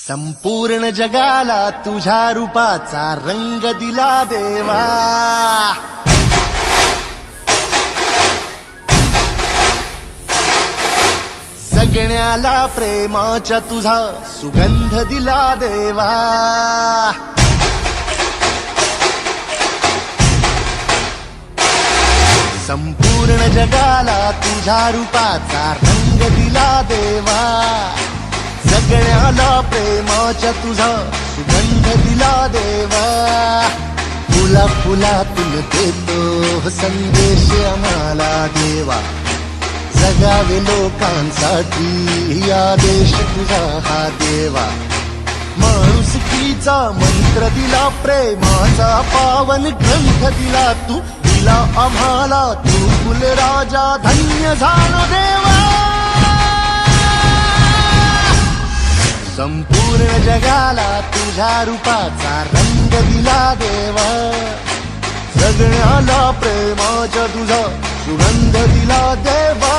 संपूर्ण जगाला तुझ्या रूपाचा रंग दिला देवा. सगळ्याला प्रेमाच्या तुझा सुगंध दिला देवा. संपूर्ण जगाला तुझ्या रूपाचा रंग दिला देवा. सगळ्याला प्रेमाच्या तुझा सुगंध दिला देवा. फुला फुलातून देतो संदेश आम्हाला देवा. जगावे लोकांसाठी आदेश तुझा हा देवा. माणुसकीचा मंत्र दिला, प्रेमाचा पावन ग्रंथ दिला तू. दिला आम्हाला तू फुलराजा, धन्य झालो देवा. संपूर्ण जगाला तुझ्या रूपाचा रंग दिला देवा. सगळ्याला प्रेमाच्या तुझा सुगंध दिला देवा.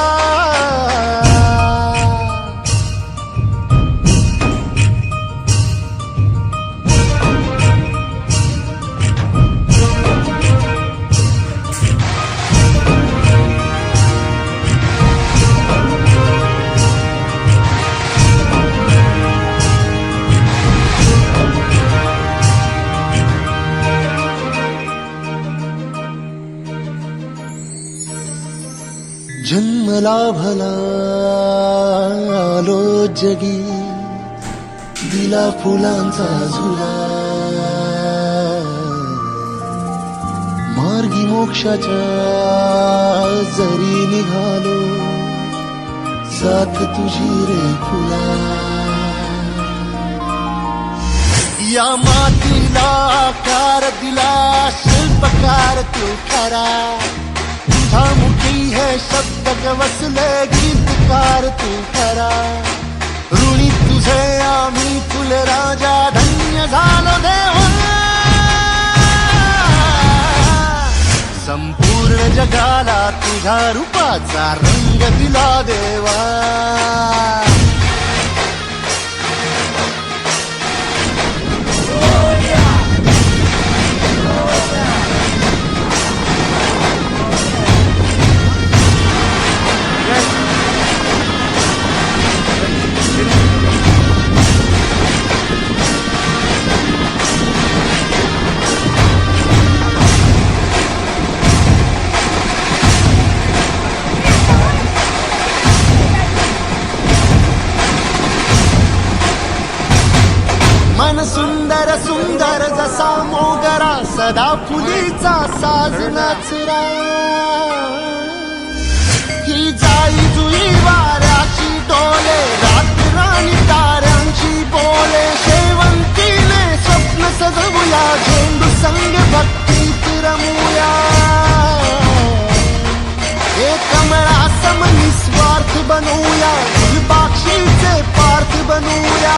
जन्मला भला आलो जगी, दिला फुलांचा झुला. मार्गी मोक्षाच्या जरी निघालो, साथ तुझी रे फुला. या मातीला आकार दिला, शिल्पकार तू खरा. तुझा मुठी है शब्द वसले, गीतकार तू खरा. ऋणी तुझे आम्ही फुलराजा, धन्य झालो देवा. संपूर्ण जगाला तुझ्या रूपाचा रंग दिला देवा. मन सुंदर सुंदर जसा मोगरा, सदा फुलीचा साज नाचरा. ही जाई जुई वाऱ्याची डोले, रातराणी ताऱ्यांची बोले. शेवंतीने स्वप्न सजवूया, झेंडू संग भक्तीत रमूया. हे कमळा सम निस्वार्थ बनूया, फुलपाक्षीचे पार्थ बनूया.